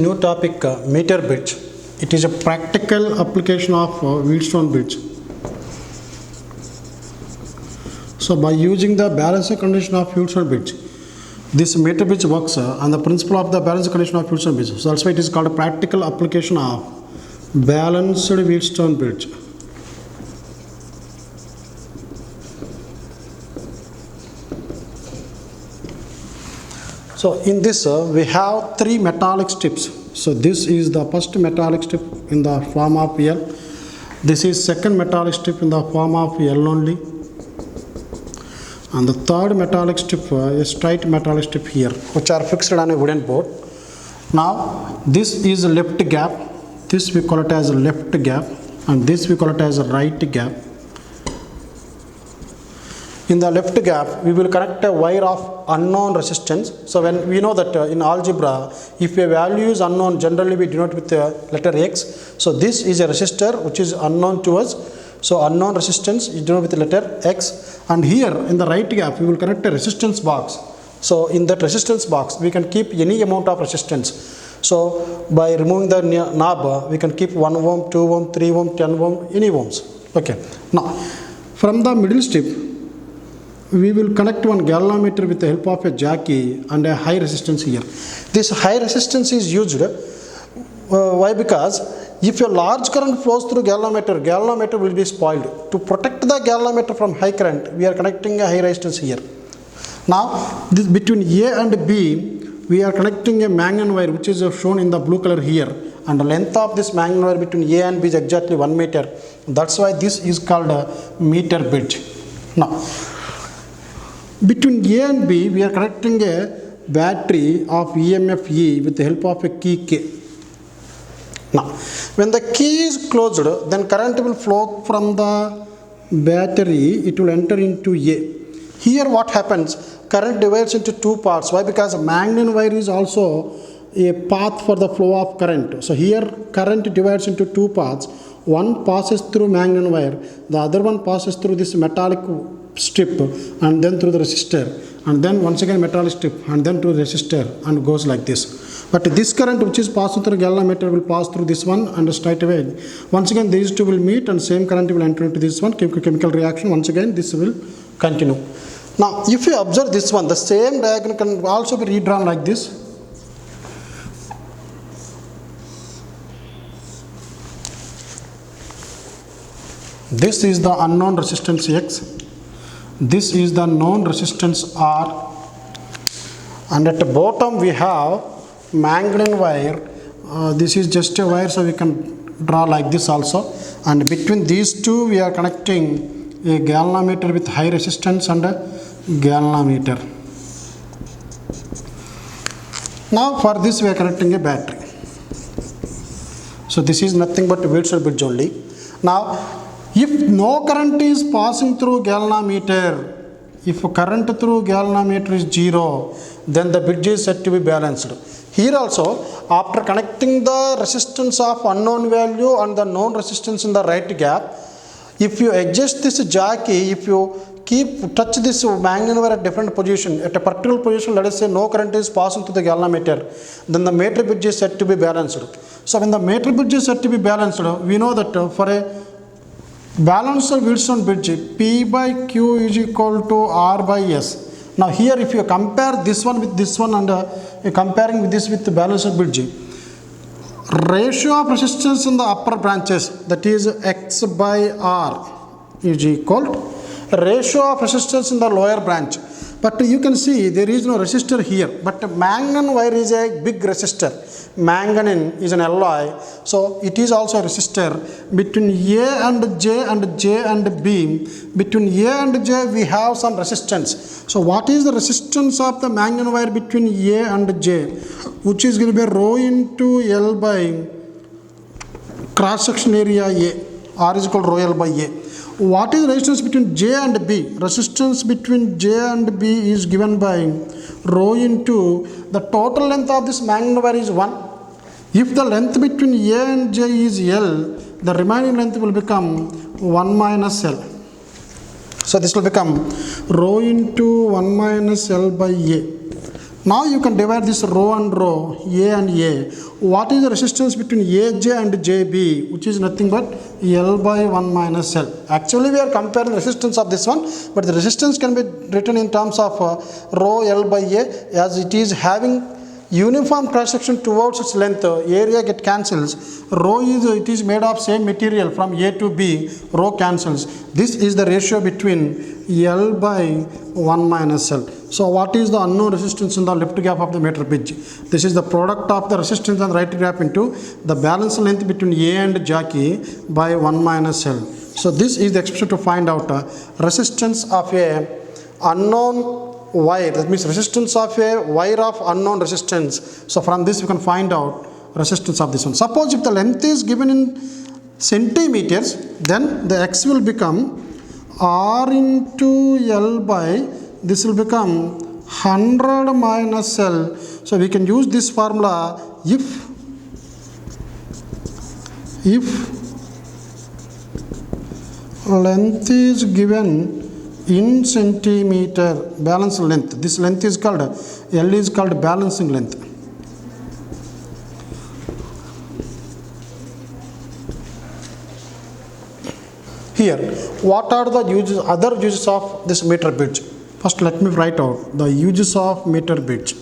New topic, meter bridge. It is a practical application of Wheatstone bridge. So by using the balancing condition of Wheatstone bridge, this meter bridge works on the principle of the balancing condition of Wheatstone bridge. So that's why it is called a practical application of balanced Wheatstone bridge. So in this we have three metallic strips. So this is the first metallic strip in the form of L. This is second metallic strip in the form of L only. And the third metallic strip is straight metallic strip here, which are fixed on a wooden board. Now this is a left gap. This we call it as a left gap, and this we call it as a right gap. In the left gap, we will connect a wire of unknown resistance. So when we know that in algebra, if a value is unknown, generally we denote with the letter X. So this is a resistor which is unknown to us. So unknown resistance is denoted with the letter X. And here in the right gap, we will connect a resistance box. So in that resistance box, we can keep any amount of resistance. So by removing the knob, we can keep 1 ohm, 2 ohm, 3 ohm, 10 ohm, any ohms. Okay. Now from the middle strip, we will connect one galvanometer with the help of a jockey and a high resistance here. This high resistance is used. Why? Because if a large current flows through galvanometer will be spoiled. To protect the galvanometer from high current, we are connecting a high resistance here. Now, this between A and B, we are connecting a mangan wire which is shown in the blue color here. And the length of this mangan wire between A and B is exactly 1 meter. That's why this is called a meter bridge. Now, between A and B, we are connecting a battery of EMF E with the help of a key K. Now, when the key is closed, then current will flow from the battery, it will enter into A. Here what happens, current divides into two parts. Why? Because mangan wire is also a path for the flow of current. So here current divides into two parts. One passes through mangan wire, the other one passes through this metallic strip and then through the resistor, and then once again metallic strip and then to the resistor, and goes like this. But this current which is passing through galvanometer will pass through this one, and straight away once again these two will meet and same current will enter into this one, chemical reaction, once again this will continue. Now if you observe this one, the same diagram can also be redrawn like this. This is the unknown resistance X. This is the known resistance R, and at the bottom we have mangan wire. This is just a wire, so we can draw like this also, and between these two we are connecting a galvanometer with high resistance and a galvanometer. Now for this we are connecting a battery. So this is nothing but a Wheatstone bridge only. Now if no current is passing through galvanometer, if current through galvanometer is 0, then the bridge is said to be balanced. Here also, after connecting the resistance of unknown value and the known resistance in the right gap, if you adjust this jockey, if you touch this mangan wire at different position, at a particular position, let us say no current is passing through the galvanometer, then the meter bridge is said to be balanced. So when the meter bridge is said to be balanced, we know that for a balanced Wheatstone bridge, P by Q is equal to R by S. Now here if you compare this one with this one, and comparing with this with the balanced bridge, ratio of resistance in the upper branches, that is X by R, is equal to ratio of resistance in the lower branch. But you can see there is no resistor here, but mangan wire is a big resistor. Manganese is an alloy, so it is also a resistor. Between A and J and J and B, between A and J we have some resistance. So what is the resistance of the mangan wire between A and J, which is going to be rho into L by cross section area A. R is equal to rho L by A. What is the resistance between J and B? Resistance between J and B is given by rho into the total length of this mangan wire is 1. If the length between A and J is L, the remaining length will become 1 minus L. So this will become rho into 1 minus L by A. Now you can divide this row and row, A and A. What is the resistance between AJ and JB, which is nothing but L by 1 minus L. Actually, we are comparing resistance of this one, but the resistance can be written in terms of row L by A, as it is having uniform cross section towards its length. Area get cancels. Row it is made of same material from A to B. Row cancels. This is the ratio between L by 1 minus L. So what is the unknown resistance in the left gap of the meter bridge? This is the product of the resistance and right gap into the balance length between A and jockey by 1 minus L. So this is the expression to find out resistance of a unknown wire. That means resistance of a wire of unknown resistance. So from this we can find out resistance of this one. Suppose if the length is given in centimeters, then the X will become R into L by, this will become 100 minus L. So we can use this formula if length is given in centimeter, balance length. This length is called, L is called balancing length. Here, what are the uses, other uses of this meter bridge? First, let me write out the uses of meter bridge.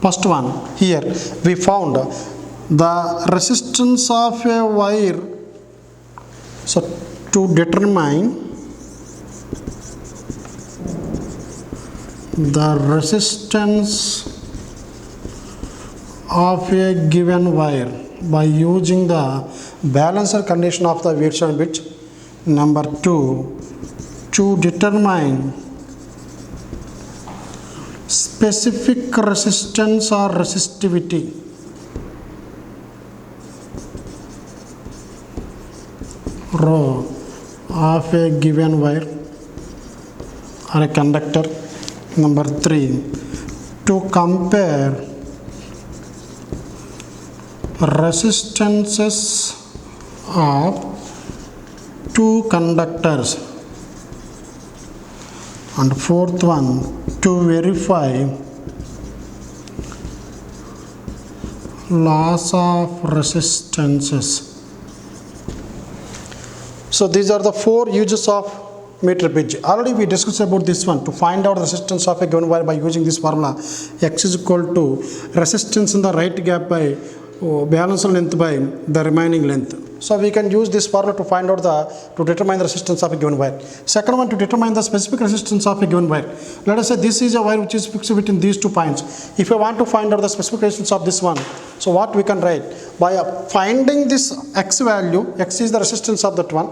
First one, here we found the resistance of a wire. So to determine the resistance of a given wire by using the balancer condition of the Wheatstone bridge. Number 2, to determine specific resistance or resistivity rho of a given wire or a conductor. Number 3, to compare resistances of two conductors. And fourth one, to verify loss of resistances. So these are the 4 uses of meter bridge. Already we discussed about this one, to find out the resistance of a given wire by using this formula. X is equal to resistance in the right gap by balance length by the remaining length. So we can use this formula to find out to determine the resistance of a given wire. Second one, to determine the specific resistance of a given wire. Let us say this is a wire which is fixed between these 2 points. If I want to find out the specific resistance of this one, so what we can write? By finding this X value, X is the resistance of that one.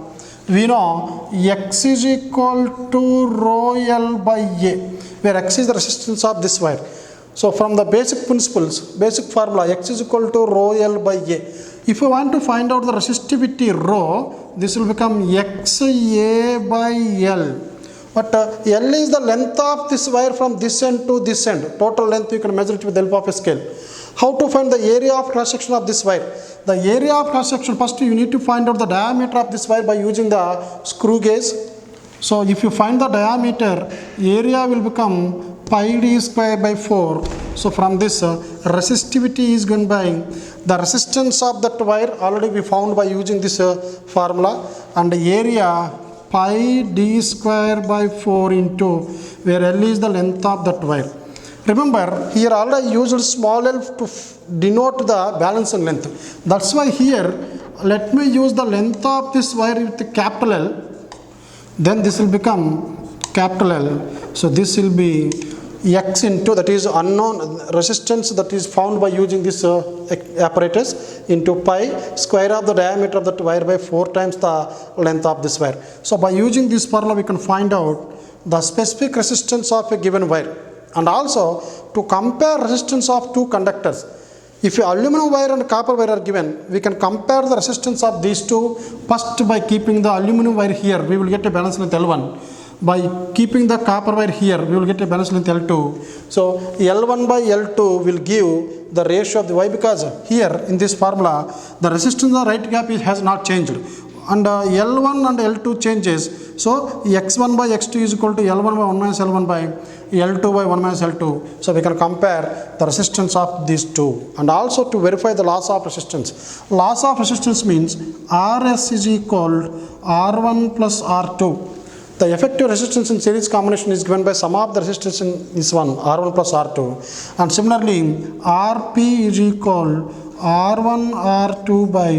We know X is equal to rho L by A, where X is the resistance of this wire. So from the basic principles, basic formula, X is equal to rho L by A. If you want to find out the resistivity rho, this will become XA by L. But L is the length of this wire from this end to this end. Total length you can measure it with the help of a scale. How to find the area of cross section of this wire? The area of cross section, first you need to find out the diameter of this wire by using the screw gauge. So if you find the diameter, area will become pi d square by 4. So from this resistivity is given by the resistance of that wire, already we found by using this formula, and area pi d square by 4 into where L is the length of that wire. Remember, here already used small l to denote the balancing length. That's why here, let me use the length of this wire with the capital L. Then this will become capital L. So this will be X into, that is unknown resistance that is found by using this apparatus, into pi square of the diameter of that wire by 4 times the length of this wire. So by using this formula we can find out the specific resistance of a given wire. And also to compare resistance of 2 conductors. If aluminum wire and copper wire are given, we can compare the resistance of these 2. First, by keeping the aluminum wire here, we will get a balance length L1. By keeping the copper wire here, we will get a balance length L2. So L1 by L2 will give the ratio of the Y, because here in this formula, the resistance of the right gap has not changed. And L1 and L2 changes. So X1 by X2 is equal to L1 by 1 minus L1 by L2 by 1 minus L2. So we can compare the resistance of these two. And also to verify the loss of resistance. Loss of resistance means Rs is equal R1 plus R2. The effective resistance in series combination is given by sum of the resistance in this one, R1 plus R2. And similarly, Rp is equal R1 R2 by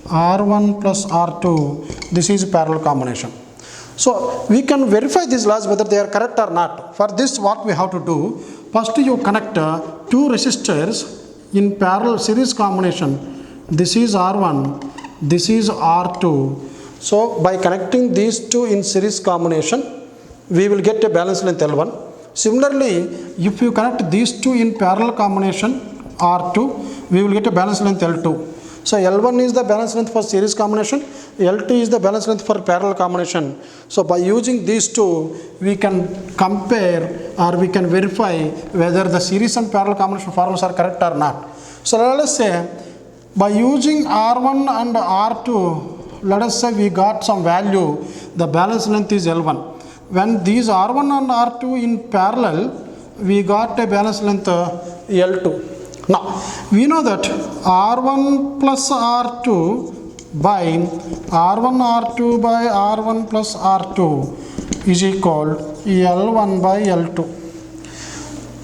R1 plus R2. This is parallel combination. So we can verify these laws whether they are correct or not. For this, what we have to do, first you connect two resistors in parallel series combination. This is R1, this is R2. So by connecting these two in series combination, we will get a balance length L1. Similarly, if you connect these two in parallel combination R2, we will get a balance length L2. So L1 is the balance length for series combination, L2 is the balance length for parallel combination. So by using these two, we can compare or we can verify whether the series and parallel combination formulas are correct or not. So let us say by using R1 and R2, let us say we got some value, the balance length is L1. When these R1 and R2 in parallel, we got a balance length L2. Now, we know that R1 plus R2 by R1 R2 by R1 plus R2 is equal L1 by L2.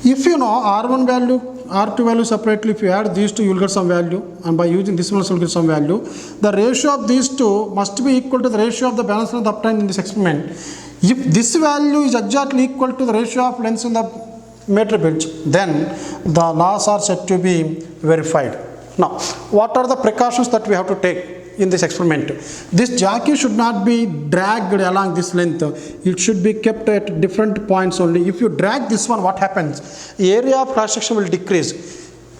If you know R1 value, R2 value separately, if you add these two, you will get some value, and by using this one also you will get some value. The ratio of these two must be equal to the ratio of the balance length obtained in this experiment. If this value is exactly equal to the ratio of lengths in the meter bridge, then the laws are said to be verified. Now, what are the precautions that we have to take in this experiment? This jockey should not be dragged along this length. It should be kept at different points only. If you drag this one, what happens? The area of cross section will decrease.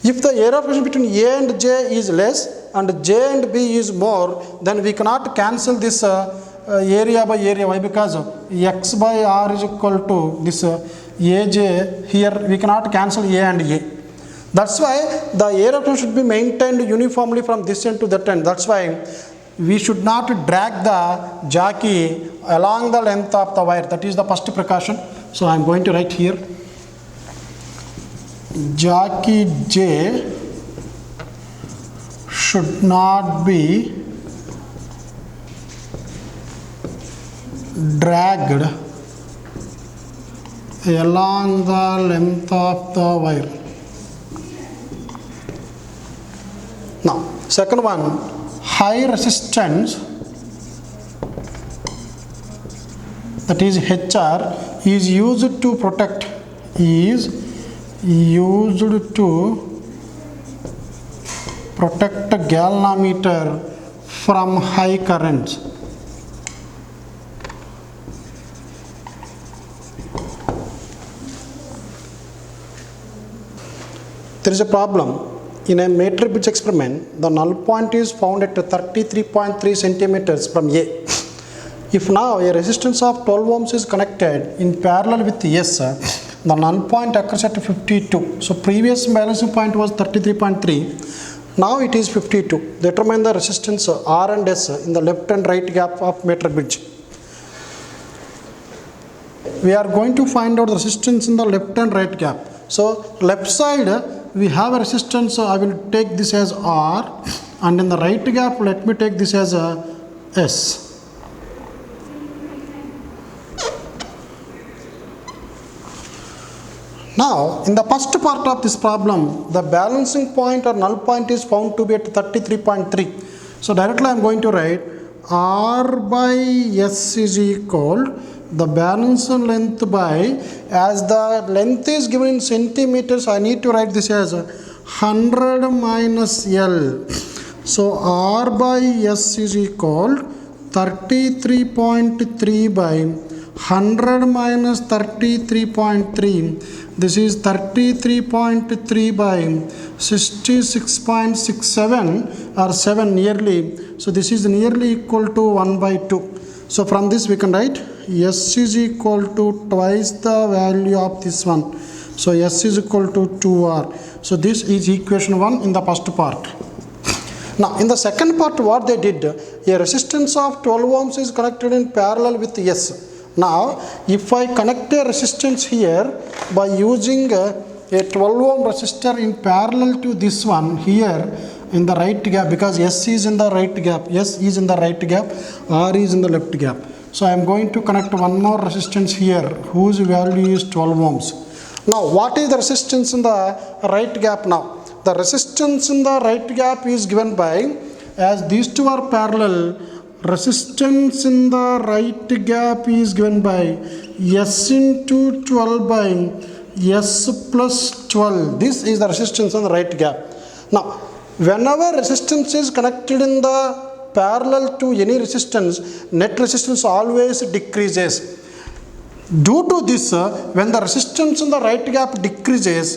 If the area of cross section between A and J is less and J and B is more, then we cannot cancel this area by area. Why? Because X by R is equal to this AJ. Here we cannot cancel A and A. That's why the area of cross should be maintained uniformly from this end to that end. That's why we should not drag the jockey along the length of the wire. That is the first precaution. So I am going to write here, jockey J should not be dragged along the length of the wire. Now, second one, high resistance, that is HR, is used to protect, a galvanometer from high currents. There is a problem. In a meter bridge experiment, the null point is found at 33.3 centimeters from A. If now a resistance of 12 ohms is connected in parallel with S, the null point occurs at 52. So previous balancing point was 33.3. Now it is 52. Determine the resistance R and S in the left and right gap of meter bridge. We are going to find out the resistance in the left and right gap. So left side, we have a resistance, so I will take this as R, and in the right gap, let me take this as S. Now, in the first part of this problem, the balancing point or null point is found to be at 33.3. So directly I am going to write R by S is equal the balance length by, as the length is given in centimeters, I need to write this as 100 minus L. So R by S is equal 33.3 by 100 minus 33.3. This is 33.3 by 66.67 or 7 nearly. So this is nearly equal to 1 by 2. So from this we can write S is equal to twice the value of this one. So S is equal to 2R. So this is equation 1 in the first part. Now in the second part, what they did, a resistance of 12 ohms is connected in parallel with S. Now, if I connect a resistance here by using a 12 ohm resistor in parallel to this one here in the right gap, because S is in the right gap, S is in the right gap, R is in the left gap. So I am going to connect one more resistance here whose value is 12 ohms. Now, what is the resistance in the right gap now? The resistance in the right gap is given by, as these two are parallel, resistance in the right gap is given by S into 12 by S plus 12. This is the resistance in the right gap. Now, whenever resistance is connected in the parallel to any resistance, net resistance always decreases. Due to this, when the resistance in the right gap decreases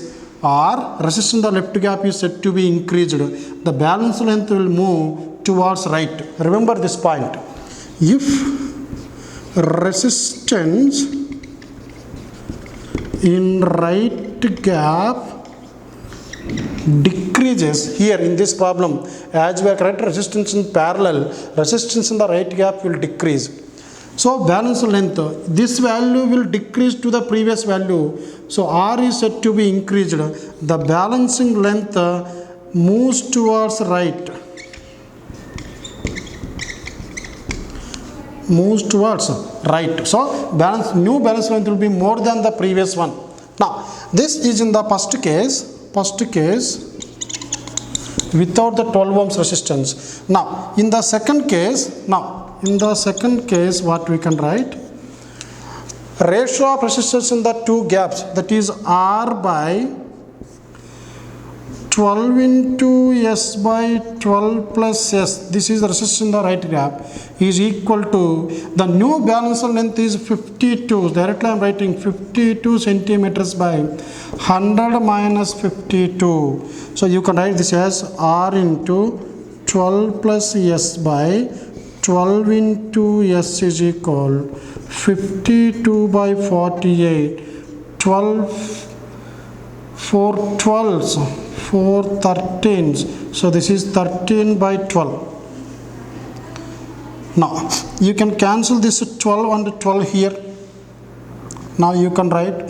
or resistance in the left gap is said to be increased, the balance length will move towards right. Remember this point. If resistance in right gap decreases, here in this problem, as we are correct resistance in parallel, resistance in the right gap will decrease. So balance length, this value will decrease to the previous value. So R is said to be increased. The balancing length moves towards right. Moves towards right. So new balance length will be more than the previous one. Now this is in the first case without the 12 ohms resistance. Now in the second case, what we can write, ratio of resistance in the two gaps, that is R by 12 into S by 12 plus S, this is the resistance in the right gap, is equal to, the new balance length is 52, directly I am writing 52 centimeters by 100 minus 52. So you can write this as R into 12 plus S by 12 into S is equal 52 by 48, 12, 4 12s, 4 13s, so this is 13 by 12. Now you can cancel this 12 and 12 here. Now you can write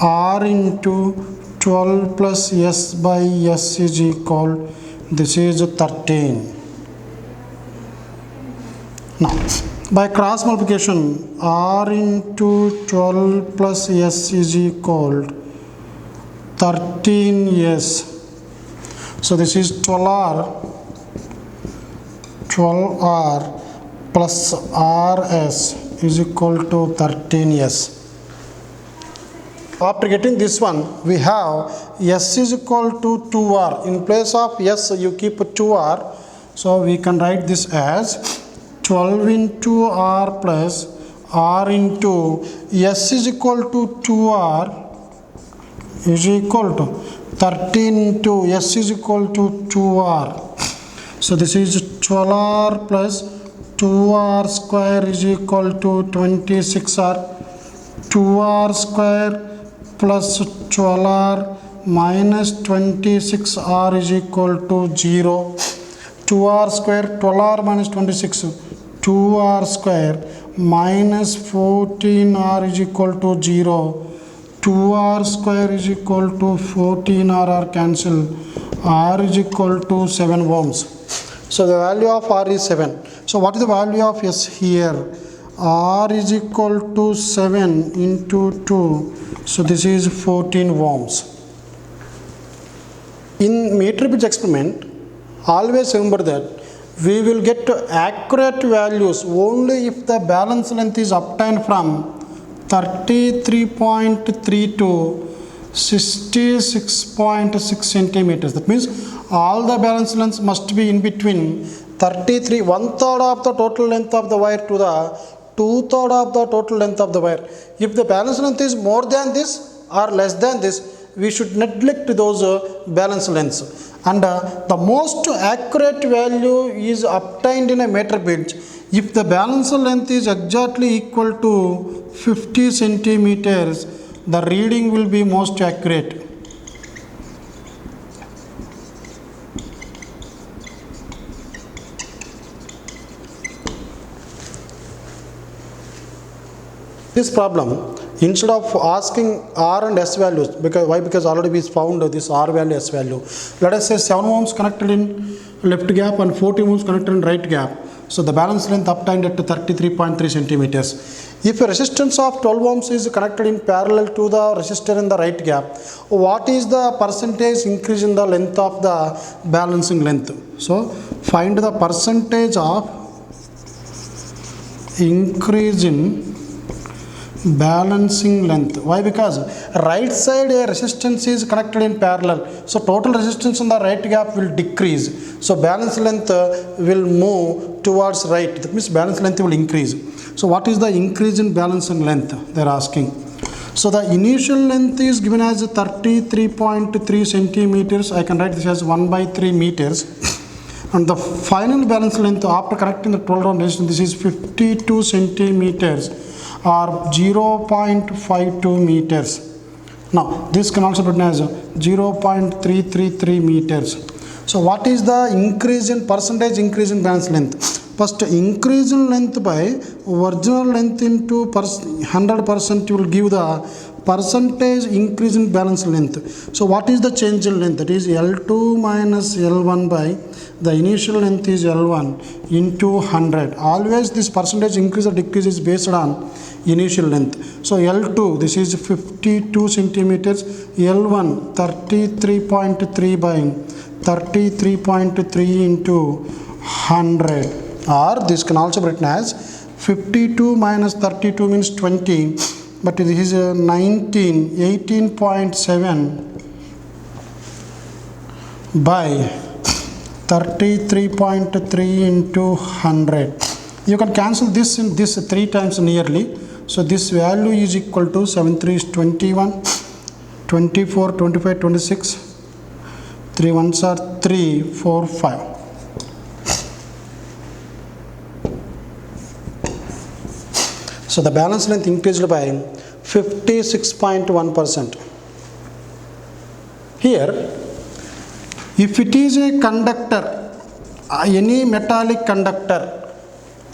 R into 12 plus S by S is equal, this is 13. Now by cross multiplication, R into 12 plus S is equal 13S. So this is 12R plus RS is equal to 13S. After getting this one, we have S is equal to 2R. In place of S, you keep 2R. So we can write this as 12 into R plus R into S is equal to 2R is equal to 13 into S is equal to 2R. So this is 12R plus 2R square is equal to 26R. 2R square plus 12R minus 26R is equal to 0. 2R square, 12R minus 26, 2R square minus 14R is equal to 0. 2R square is equal to 14R are cancel. R is equal to 7 ohms. So the value of R is 7. So what is the value of S here? R is equal to 7 into 2. So this is 14 ohms. In meter bridge experiment, always remember that we will get accurate values only if the balance length is obtained from 33.3 to 66.6 centimeters. That means all the balance lengths must be in between 33, 1/3 of the total length of the wire to the 2/3 of the total length of the wire. If the balance length is more than this or less than this, we should neglect those balance lengths. And the most accurate value is obtained in a meter bridge if the balance length is exactly equal to 50 centimeters. The reading will be most accurate. this problem, instead of asking R and S values, because why? Because already we found this R value, S value. Let us say 7 ohms connected in left gap and 40 ohms connected in right gap. So the balance length obtained at 33.3 centimeters. If a resistance of 12 ohms is connected in parallel to the resistor in the right gap, what is the percentage increase in the length of the balancing length? So find the percentage of increase in balancing length. Why? Because right side a resistance is connected in parallel, so total resistance in the right gap will decrease, so balance length will move towards right. That means balance length will increase. So what is the increase in balancing length they are asking? So the initial length is given as 33.3 centimeters. I can write this as 1/3 meters. And the final balance length after connecting the 12 round resistance, this is 52 centimeters or 0.52 meters. Now this can also be written as 0.333 meters. So what is the increase in percentage increase in balance length? First, increase in length by original length into 100%, you will give the percentage increase in balance length. So what is the change in length? That is L2 minus L1 by the initial length is L1 into 100. Always this percentage increase or decrease is based on initial length. So L2, this is 52 centimeters, L1 33.3 by 33.3 into 100, or this can also be written as 52 minus 32 means 20, but this is 18.7 by 33.3 into 100. You can cancel this in this 3 times nearly. So this value is equal to 7 3 is 21, 24, 25, 26, 3 ones are 3, 4, 5. So the balance length increased by 56.1%. Here, if it is a conductor, any metallic conductor,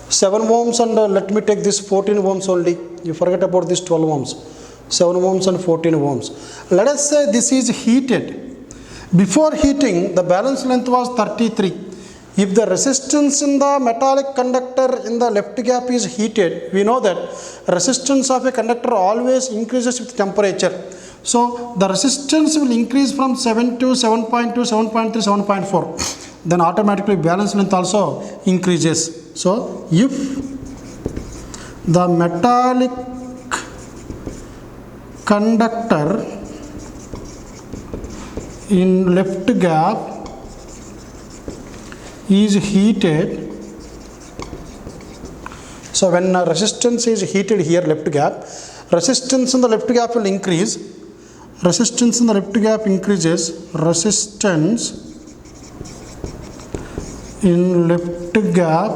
7 ohms and let me take this 14 ohms only. You forget about this 12 ohms. 7 ohms and 14 ohms. Let us say this is heated. Before heating, the balance length was 33. If the resistance in the metallic conductor in the left gap is heated, we know that resistance of a conductor always increases with temperature. So the resistance will increase from 7 to 7.2, 7.3, 7.4. Then automatically balance length also increases. So if the metallic conductor in left gap is heated, so when resistance is heated here left gap, resistance in the left gap will increase. Resistance in the left gap increases. Resistance in left gap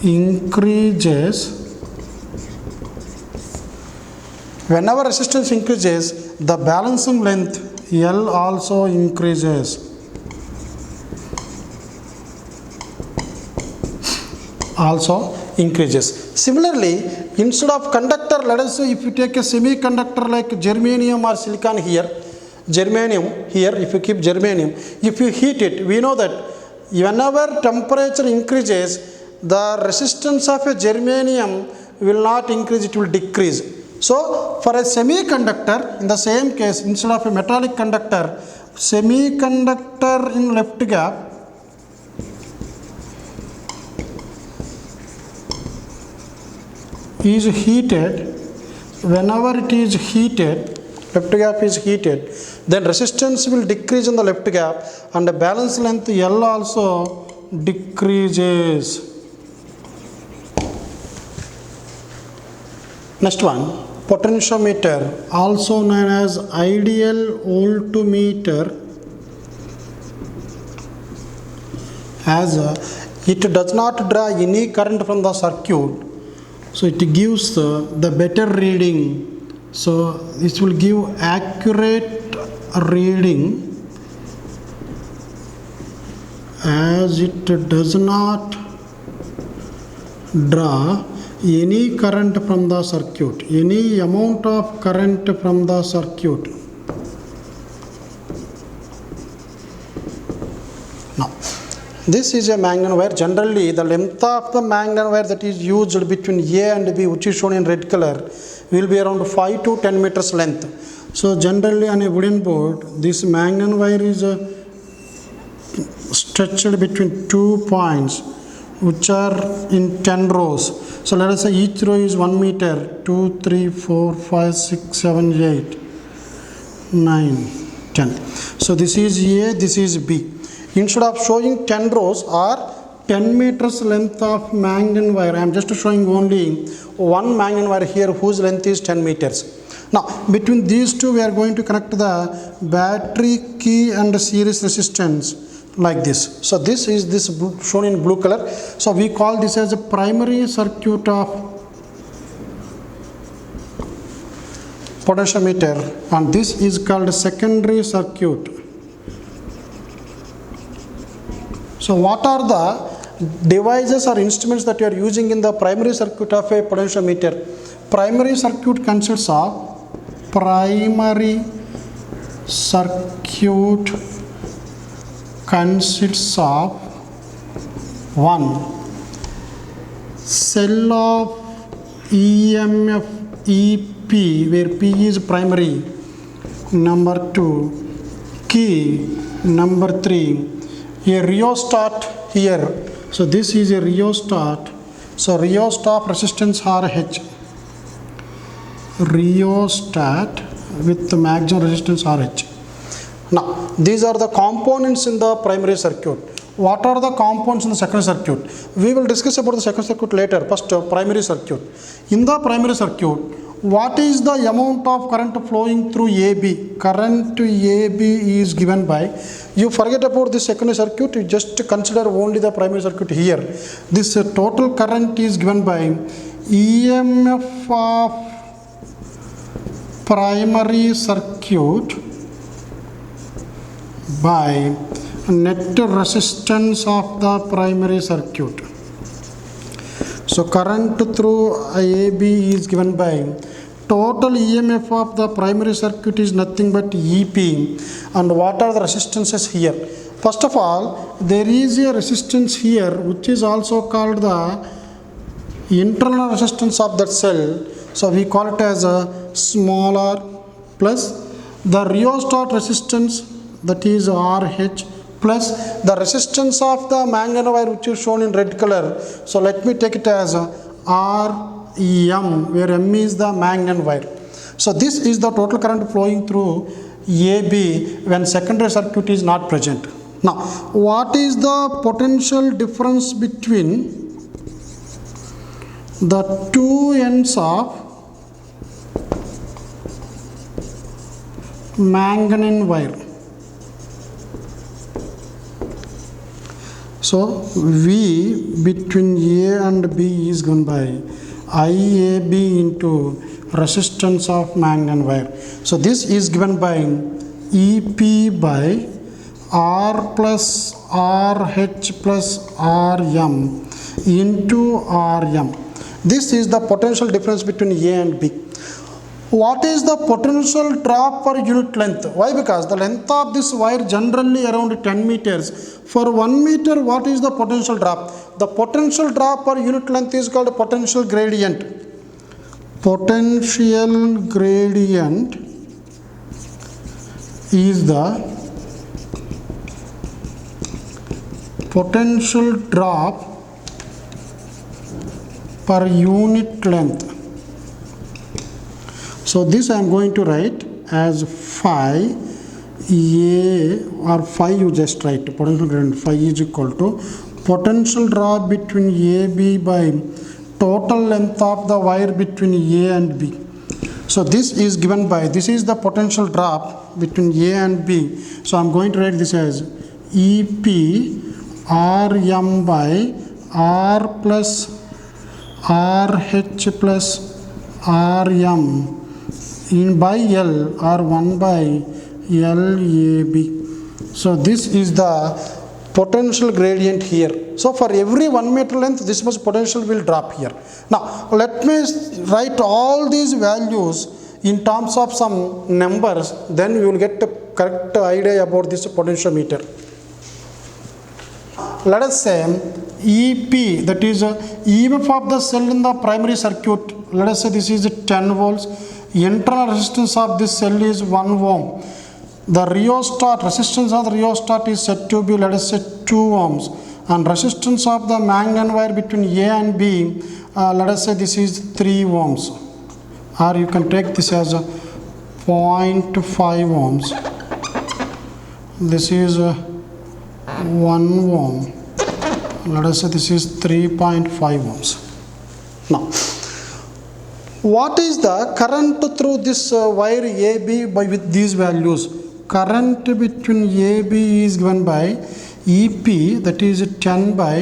increases. Whenever resistance increases, the balancing length L also increases. Similarly, instead of conductor, let us say if you take a semiconductor like germanium or silicon here, germanium here, if you keep germanium, if you heat it, we know that whenever temperature increases, the resistance of a germanium will not increase, it will decrease. So for a semiconductor, in the same case, instead of a metallic conductor, semiconductor in left gap is heated. Whenever it is heated, left gap is heated, then resistance will decrease in the left gap and the balance length L also decreases. Next one, potentiometer, also known as ideal voltmeter, as it does not draw any current from the circuit, so it gives the better reading. So this will give accurate reading as it does not draw any current from the circuit, any amount of current from the circuit. Now, this is a Mangan wire. Generally, the length of the Mangan wire that is used between A and B, which is shown in red color, will be around 5 to 10 meters length. So, generally on a wooden board, this Mangan wire is stretched between 2 points, which are in 10 rows. So, let us say each row is 1 meter, 2, 3, 4, 5, 6, 7, 8, 9, 10. So, this is A, this is B. Instead of showing 10 rows or 10 meters length of Mangan wire, I am just showing only one Mangan wire here whose length is 10 meters. Now, between these two, we are going to connect the battery, key and series resistance like this. So, this is this shown in blue color. So, we call this as a primary circuit of potentiometer, and this is called secondary circuit. So, what are the devices or instruments that you are using in the primary circuit of a potentiometer? Primary circuit consists of primary circuit consists of one cell of EMF EP, where P is primary, number 2 key, number 3 a rheostat here. So, this is a rheostat. So, rheostat resistance RH, rheostat with the maximum resistance RH. Now, these are the components in the primary circuit. What are the components in the secondary circuit? We will discuss about the secondary circuit later. First, primary circuit. In the primary circuit, what is the amount of current flowing through AB? Current AB is given by, you forget about the secondary circuit, you just consider only the primary circuit here. This total current is given by EMF of primary circuit by net resistance of the primary circuit. So, current through AB is given by total EMF of the primary circuit is nothing but EP. And what are the resistances here? First of all, there is a resistance here which is also called the internal resistance of that cell. So, we call it as a small r, plus the rheostat resistance, that is RH, plus the resistance of the Mangan wire which is shown in red color. So, let me take it as REM, where M is the Mangan wire. So, this is the total current flowing through AB when secondary circuit is not present. Now, what is the potential difference between the two ends of manganese wire? So, V between A and B is given by IAB into resistance of manganese wire. So, this is given by EP by R plus RH plus RM into RM. This is the potential difference between A and B. What is the potential drop per unit length? Why? Because the length of this wire generally around 10 meters. For 1 meter, what is the potential drop? The potential drop per unit length is called potential gradient. Potential gradient is the potential drop per unit length. So, this I am going to write as phi A, or phi you just write, potential gradient phi is equal to potential drop between AB by total length of the wire between A and B. So, this is given by, this is the potential drop between A and B. So, I am going to write this as EP RM by R plus RH plus RM in by L, or 1 by LAB. So, this is the potential gradient here. So for every 1 meter length, this much potential will drop here. Now let me write all these values in terms of some numbers, then we will get a correct idea about this potentiometer. Let us say EP, that is EMF of the cell in the primary circuit. Let us say this is 10 volts. Internal resistance of this cell is 1 ohm. The rheostat, resistance of the rheostat is said to be, let us say, 2 ohms. And resistance of the mangan wire between A and B, let us say this is 3 ohms. Or you can take this as a 0.5 ohms. This is 1 ohm. Let us say this is 3.5 ohms. Now, what is the current through this wire AB with these values? Current between AB is given by EP, that is 10 by,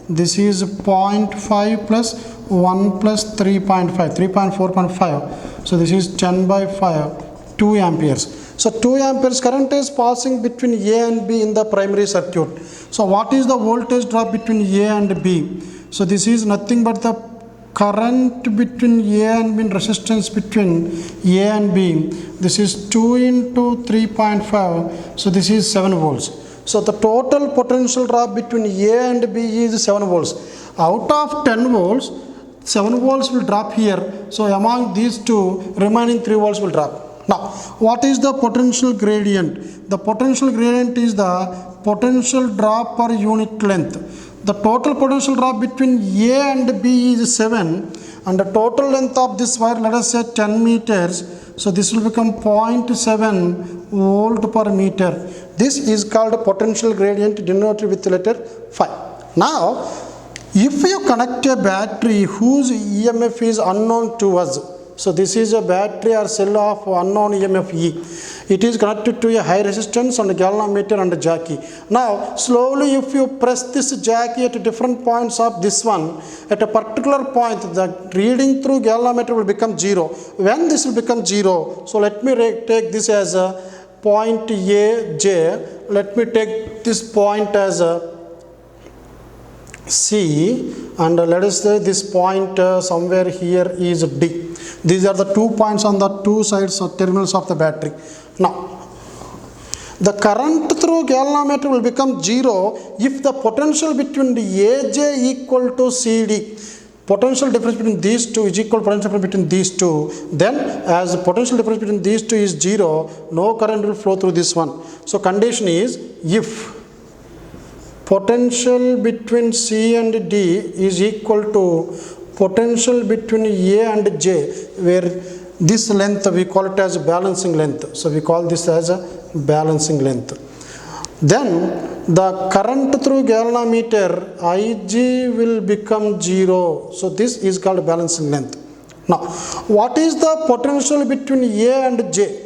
this is 0.5 plus 1 plus 3.5, 3.4.5. So this is 10 by 5, 2 amperes. So 2 amperes current is passing between A and B in the primary circuit. So what is the voltage drop between A and B? So this is nothing but the current between A and B, resistance between A and B. This is 2 into 3.5. So this is 7 volts. So the total potential drop between A and B is 7 volts. Out of 10 volts, 7 volts will drop here. So among these two, remaining 3 volts will drop. Now, what is the potential gradient? The potential gradient is the potential drop per unit length. The total potential drop between A and B is 7, and the total length of this wire, let us say 10 meters. So this will become 0.7 volt per meter. This is called potential gradient, denoted with the letter phi. Now, if you connect a battery whose EMF is unknown to us, so this is a battery or cell of unknown EMF E. It is connected to a high resistance and a galvanometer and a jockey. Now slowly if you press this jockey at different points of this one, at a particular point the reading through galvanometer will become 0. When this will become 0, so let me take this as a point A, J. Let me take this point as a C, and let us say this point somewhere here is D. These are the 2 points on the 2 sides or terminals of the battery. Now, the current through galvanometer will become 0 if the potential between the AJ equal to CD. Potential difference between these two is equal to potential difference between these two. Then, as the potential difference between these two is 0, no current will flow through this one. So, condition is if potential between C and D is equal to potential between A and J, where this length we call it as balancing length. So we call this as a balancing length. Then the current through galvanometer Ig will become 0. So this is called balancing length. Now, what is the potential between A and J?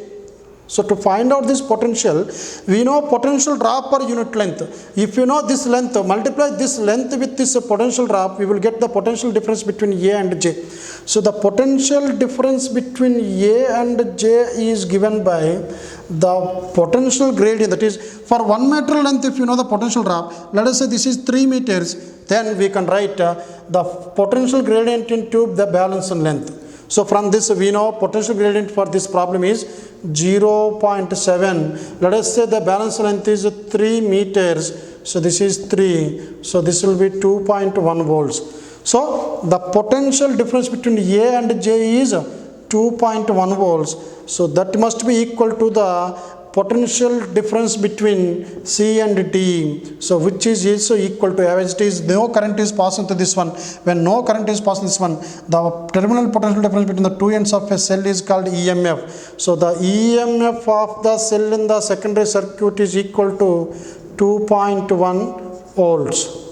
So to find out this potential, we know potential drop per unit length. If you know this length, multiply this length with this potential drop, we will get the potential difference between A and J. So the potential difference between A and J is given by the potential gradient. That is, for 1 meter length, if you know the potential drop, let us say this is 3 meters, then we can write the potential gradient into the balance length. So from this we know potential gradient for this problem is 0.7. Let us say the balance length is 3 meters. So this is 3. So this will be 2.1 volts. So the potential difference between A and J is 2.1 volts. So that must be equal to the potential difference between C and D. So which is also equal to, as it is no current is passing to this one. When no current is passing this one, the terminal potential difference between the two ends of a cell is called EMF. So the EMF of the cell in the secondary circuit is equal to 2.1 volts.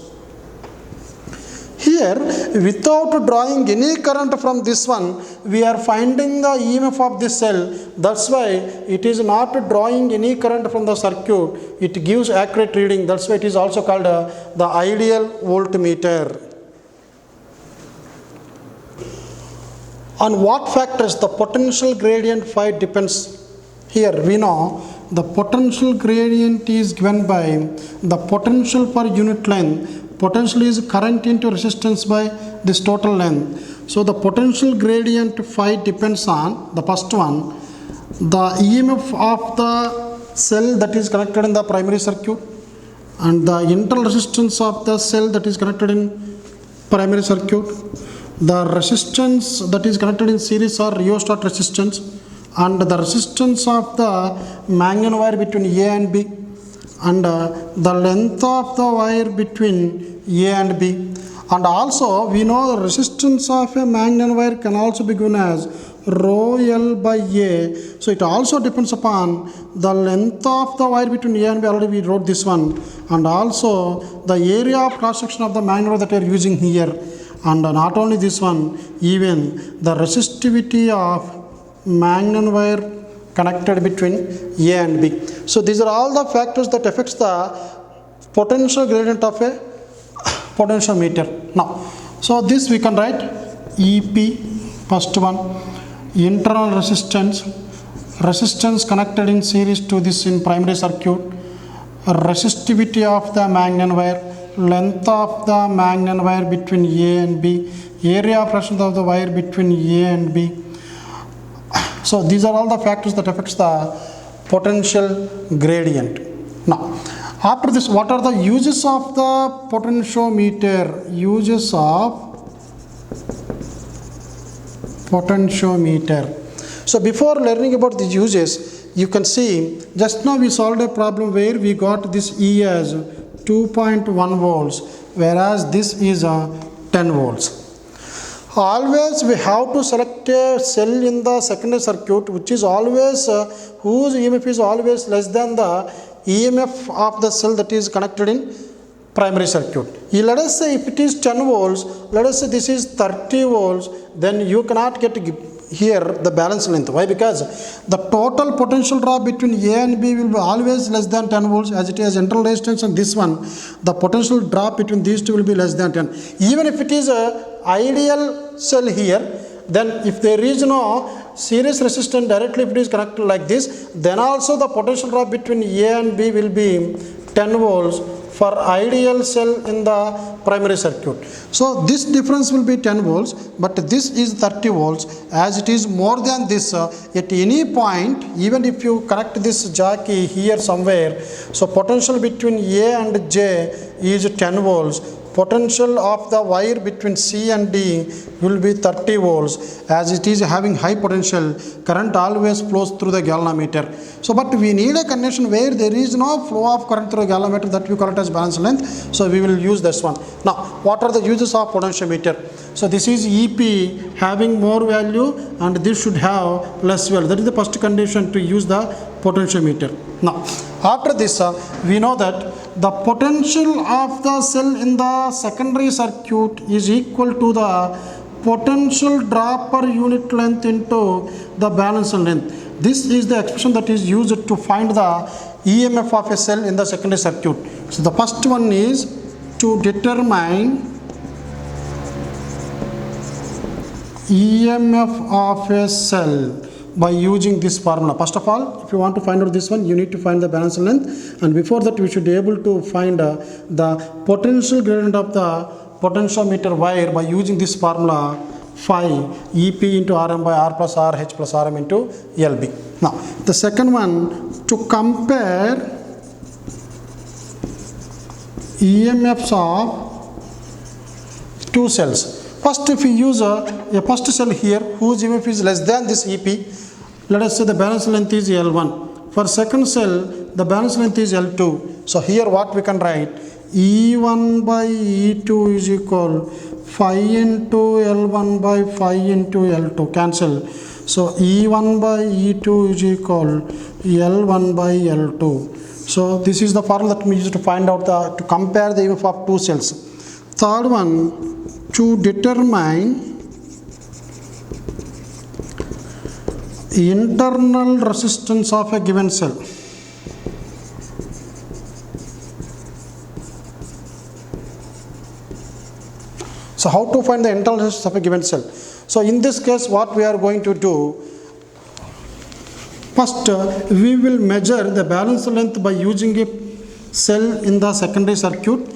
Here, without drawing any current from this one, we are finding the EMF of this cell. That's why it is not drawing any current from the circuit. It gives accurate reading. That's why it is also called the ideal voltmeter. On what factors the potential gradient phi depends? Here we know the potential gradient is given by the potential per unit length. Potential is current into resistance by this total length. So the potential gradient phi depends on the first one, the EMF of the cell that is connected in the primary circuit and the internal resistance of the cell that is connected in primary circuit. The resistance that is connected in series or rheostat resistance, and the resistance of the Mangan wire between A and B, and the length of the wire between A and B. And also we know the resistance of a Mangan wire can also be given as rho L by A. So it also depends upon the length of the wire between A and B. Already we wrote this one, and also the area of cross section of the Mangan wire that we are using here. And not only this one, even the resistivity of Mangan wire connected between A and B. So these are all the factors that affects the potential gradient of a potentiometer. Now, so this we can write EP, first one, internal resistance, resistance connected in series to this in primary circuit, resistivity of the Mangan wire, length of the Mangan wire between A and B, area of resistance of the wire between A and B. So these are all the factors that affects the potential gradient. Now, after this, what are the uses of the potentiometer? Uses of potentiometer. So before learning about these uses, you can see just now we solved a problem where we got this E as 2.1 volts, whereas this is 10 volts. Always we have to select a cell in the secondary circuit which is always whose EMF is always less than the EMF of the cell that is connected in primary circuit. Let us say if it is 10 volts, let us say this is 30 volts, then you cannot get here the balance length. Why? Because the total potential drop between A and B will be always less than 10 volts, as it is internal resistance, and this one, the potential drop between these two will be less than 10. Even if it is a ideal cell here, then if there is no series resistance directly, if it is connected like this, then also the potential drop between A and B will be 10 volts for ideal cell in the primary circuit. So this difference will be 10 volts, but this is 30 volts, as it is more than this at any point. Even if you connect this jockey here somewhere, so potential between A and J is 10 volts. Potential of the wire between C and D will be 30 volts, as it is having high potential. Current always flows through the galvanometer. So but we need a condition where there is no flow of current through the galvanometer, that we call it as balance length. So we will use this one. Now what are the uses of potentiometer? So this is EP having more value, and this should have less value. That is the first condition to use the potentiometer. Now after this we know that the potential of the cell in the secondary circuit is equal to the potential drop per unit length into the balance length. This is the expression that is used to find the EMF of a cell in the secondary circuit. So the first one is to determine EMF of a cell by using this formula. First of all, if you want to find out this one, you need to find the balance length, and before that we should be able to find the potential gradient of the potentiometer wire by using this formula phi EP into Rm by R plus R H plus Rm into LB. Now the second one, to compare EMFs of two cells. First, if we use a first cell here whose EMF is less than this EP, let us say the balance length is L1. For second cell, the balance length is L2. So here what we can write, E1 by E2 is equal phi into L1 by phi into L2. Cancel. So E1 by E2 is equal L1 by L2. So this is the formula that we use to find out to compare the EMF of two cells. Third one, to determine internal resistance of a given cell. So how to find the internal resistance of a given cell? So in this case what we are going to do, First, we will measure the balance length by using a cell in the secondary circuit.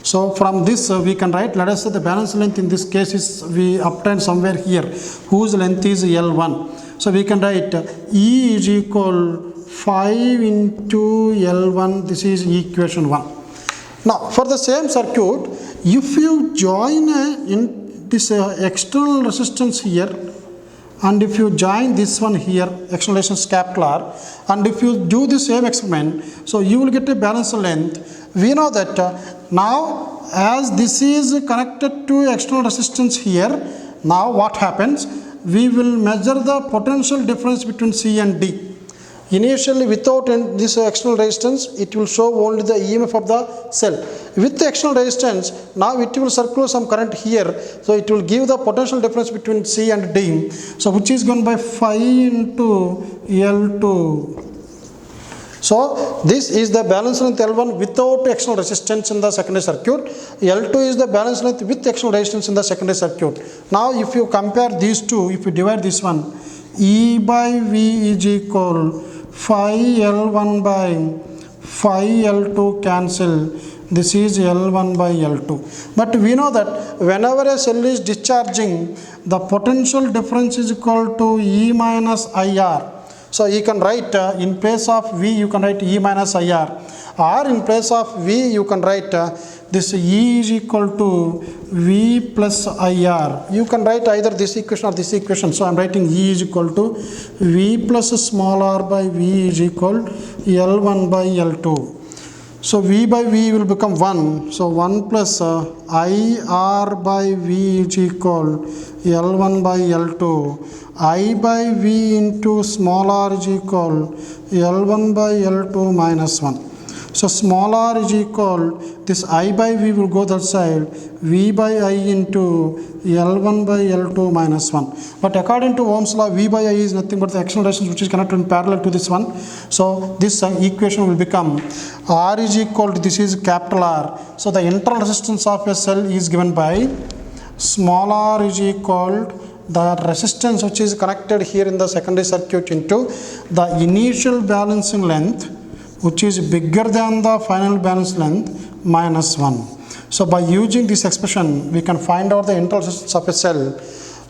So from this we can write, let us say the balance length in this case is we obtain somewhere here whose length is L1. So we can write E is equal 5 into L1, this is equation 1. Now for the same circuit, if you join in this external resistance here, and if you join this one here, external resistance capital R, and if you do the same experiment, so you will get a balance length. We know that now as this is connected to external resistance here, now what happens? We will measure the potential difference between C and D. Initially without this external resistance, it will show only the EMF of the cell. With the external resistance, now it will circulate some current here, so it will give the potential difference between C and D, so which is given by 5 into L2. So this is the balance length L1 without external resistance in the secondary circuit. L2 is the balance length with external resistance in the secondary circuit. Now if you compare these two, if you divide this one, E by V is equal 5L1 by 5L2 cancel. This is L1 by L2. But we know that whenever a cell is discharging, the potential difference is equal to E minus IR. So you can write in place of V, you can write E minus IR. Or in place of V, you can write this E is equal to V plus IR. You can write either this equation or this equation. So I am writing E is equal to V plus small r by V is equal L1 by L2. So V by V will become 1. So 1 plus IR by V is equal L1 by L2. I by V into small r is equal L1 by L2 minus 1. So small r is equal, this I by V will go that side, V by I into L1 by L2 minus 1. But according to Ohm's law, V by I is nothing but the external resistance which is connected in parallel to this one. So this equation will become R is equal to, this is capital R. So the internal resistance of a cell is given by small r is equal to the resistance which is connected here in the secondary circuit into the initial balancing length, which is bigger than the final balance length, minus 1. So by using this expression, we can find out the internal resistance of a cell.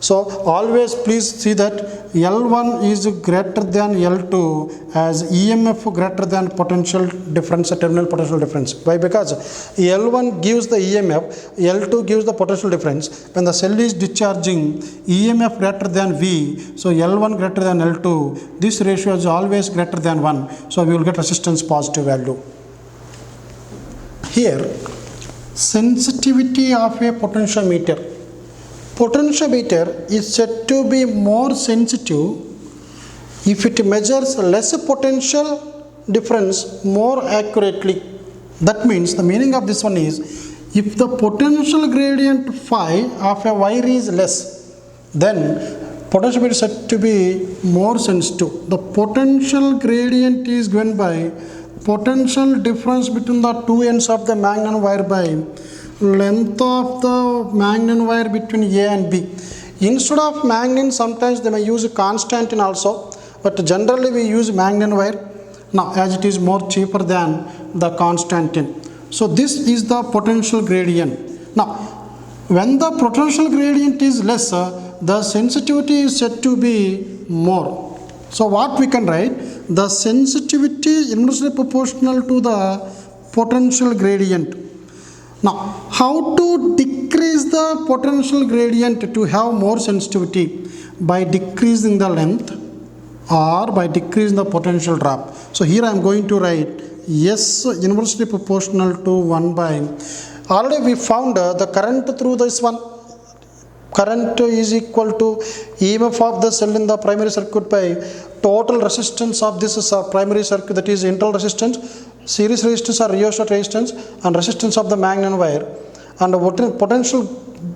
So always please see that L1 is greater than L2 as EMF greater than potential difference, terminal potential difference. Why? Because L1 gives the EMF, L2 gives the potential difference. When the cell is discharging, EMF greater than V, so L1 greater than L2, this ratio is always greater than 1. So we will get resistance positive value. Here, sensitivity of a potentiometer. Potentiometer is said to be more sensitive if it measures less potential difference more accurately. That means the meaning of this one is, if the potential gradient phi of a wire is less, then potentiometer is said to be more sensitive. The potential gradient is given by potential difference between the two ends of the magnetic wire by length of the magnetic wire between A and B. Instead of magnet, sometimes they may use Constantan also, but generally we use magnetic wire now as it is more cheaper than the Constantan. So this is the potential gradient. Now when the potential gradient is lesser, the sensitivity is said to be more. So what we can write? The sensitivity is inversely proportional to the potential gradient. Now, how to decrease the potential gradient to have more sensitivity? By decreasing the length or by decreasing the potential drop. So here I am going to write S inversely proportional to 1 by. Already we found the current through this one. Current is equal to EMF of the cell in the primary circuit by total resistance of this primary circuit, that is internal resistance, series resistance or rheostat resistance, and resistance of the magnetic wire, and the potential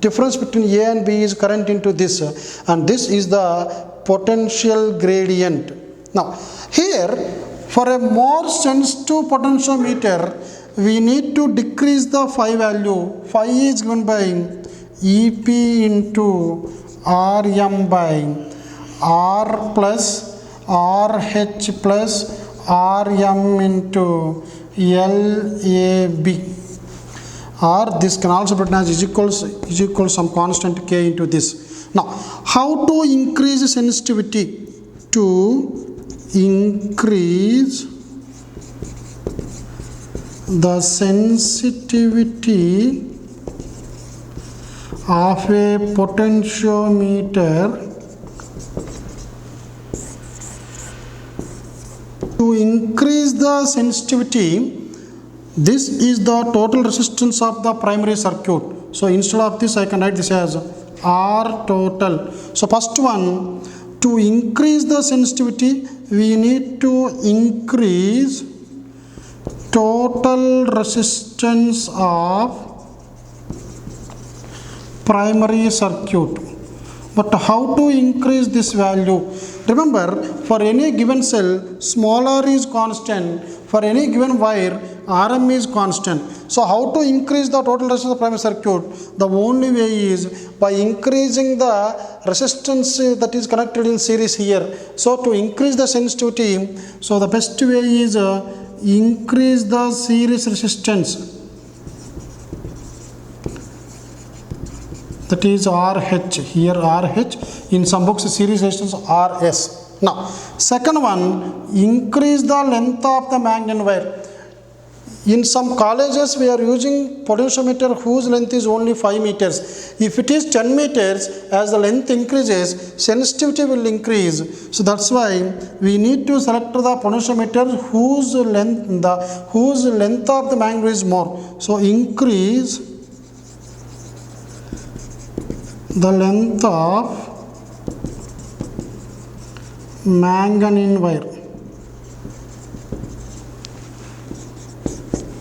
difference between A and B is current into this, and this is the potential gradient. Now here, for a more sensitive potentiometer, we need to decrease the phi value. Phi is given by EP into Rm by R plus RH plus RM into LAB, or this can also be written as is equals some constant K into this. Now, how to increase the sensitivity? To increase the sensitivity of a potentiometer to increase the sensitivity, this is the total resistance of the primary circuit. So instead of this I can write this as R total. So first one, to increase the sensitivity we need to increase total resistance of primary circuit. But how to increase this value? Remember, for any given cell, small r is constant. For any given wire, Rm is constant. So how to increase the total resistance of primary circuit? The only way is by increasing the resistance that is connected in series here. So to increase the sensitivity, so the best way is increase the series resistance. That is RH, here RH, in some books series resistance RS. Now, second one, increase the length of the Mangan wire. In some colleges we are using potentiometer whose length is only 5 meters. If it is 10 meters, as the length increases, sensitivity will increase. So that's why we need to select the potentiometer whose length of the Mangan is more. So increase the length of manganese wire.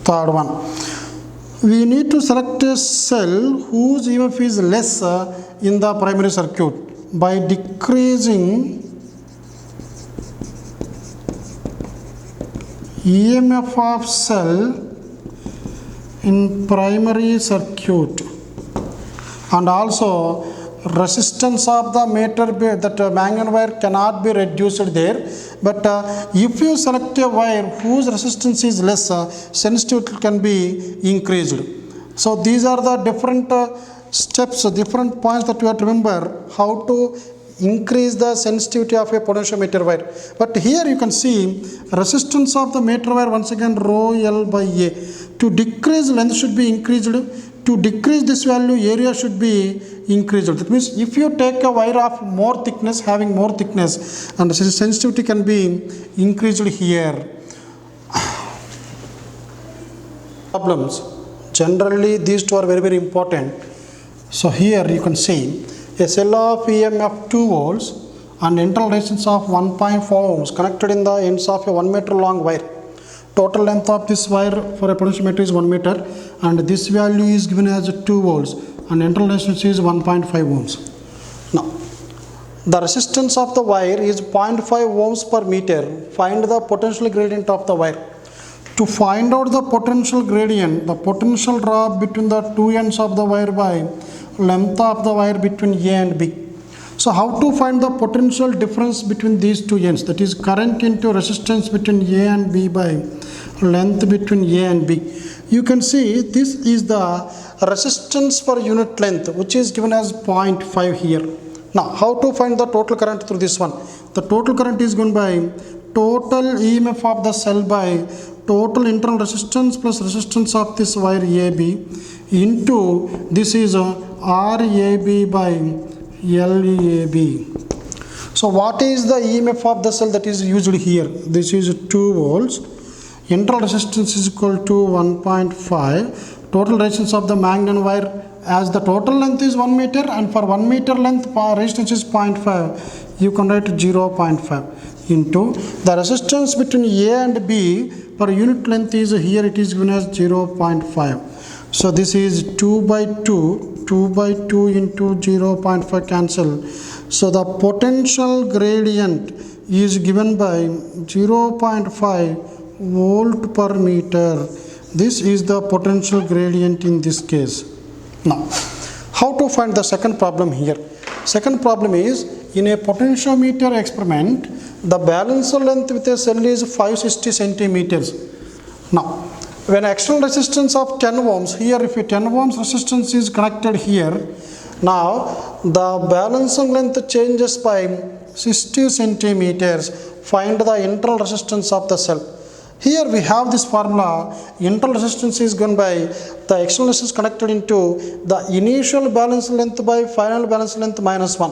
Third one, we need to select a cell whose EMF is less in the primary circuit by decreasing EMF of cell in primary circuit, and also resistance of the meter that mangan wire cannot be reduced there, but if you select a wire whose resistance is less, sensitivity can be increased. So these are the different steps, different points that you have to remember how to increase the sensitivity of a potentiometer wire. But here you can see resistance of the meter wire, once again rho L by A. To decrease, length should be increased. To decrease this value, area should be increased. That means if you take a wire of more thickness, having more thickness, and the sensitivity can be increased here. Problems. Generally these two are very, very important. So here you can see a cell of EMF 2 volts and internal resistance of 1.4 ohms connected in the ends of a 1 meter long wire. Total length of this wire for a potentiometer is 1 meter, and this value is given as 2 volts and internal resistance is 1.5 ohms. Now, the resistance of the wire is 0.5 ohms per meter. Find the potential gradient of the wire. To find out the potential gradient, the potential drop between the two ends of the wire by length of the wire between A and B. So how to find the potential difference between these two ends, that is current into resistance between A and B by length between A and B. You can see this is the resistance per unit length, which is given as 0.5 here. Now how to find the total current through this one? The total current is given by total EMF of the cell by total internal resistance plus resistance of this wire AB into this is RAB by LEAB. So what is the EMF of the cell that is used here? This is 2 volts. Internal resistance is equal to 1.5. Total resistance of the mangan wire, as the total length is 1 meter and for 1 meter length resistance is 0.5, you can write 0.5 into the resistance between A and B per unit length is here, it is given as 0.5. So this is 2 by 2 into 0.5 cancel. So the potential gradient is given by 0.5 volt per meter. This is the potential gradient in this case. Now, how to find the second problem here? Second problem is, in a potentiometer experiment, the balance length with a cell is 560 centimeters. Now, when external resistance of 10 ohms, here if a 10 ohms resistance is connected here, now the balancing length changes by 60 centimeters. Find the internal resistance of the cell. Here we have this formula. Internal resistance is given by the external resistance connected into the initial balance length by final balance length minus 1.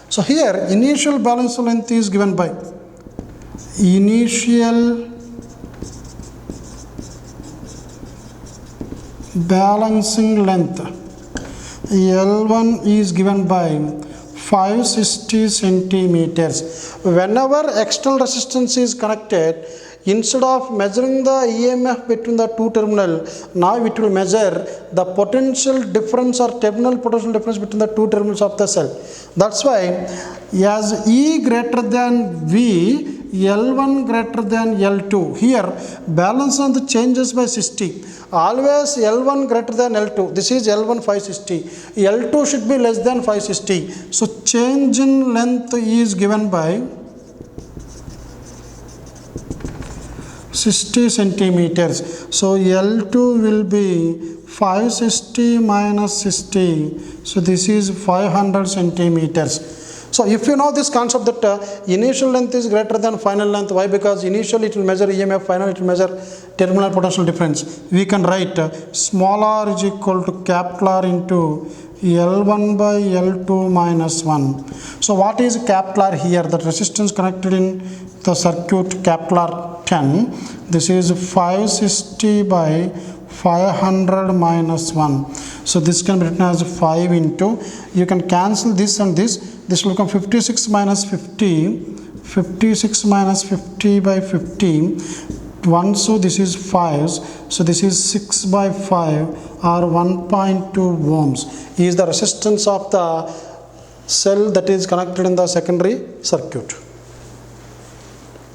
So here initial balance length is given by initial balancing length L1 is given by 560 centimeters. Whenever external resistance is connected, instead of measuring the EMF between the two terminals, now it will measure the potential difference or terminal potential difference between the two terminals of the cell. That's why as E greater than V, L1 greater than L2. Here balance on the changes by 60. Always L1 greater than L2. This is L1 560. L2 should be less than 560. So change in length is given by 60 centimeters. So L2 will be 560 minus 60. So this is 500 centimeters. So if you know this concept that initial length is greater than final length, why? Because initially it will measure EMF, final it will measure terminal potential difference. We can write small r is equal to capital R into L1 by L2 minus 1. So what is capital R here? The resistance connected in the circuit capital R 10. This is 560 by 500 minus 1. So this can be written as 5 into, you can cancel this and this will become 56 minus 50, 56 minus 50 by 50, 1, so this is 5, so this is 6 by 5 or 1.2 ohms is the resistance of the cell that is connected in the secondary circuit.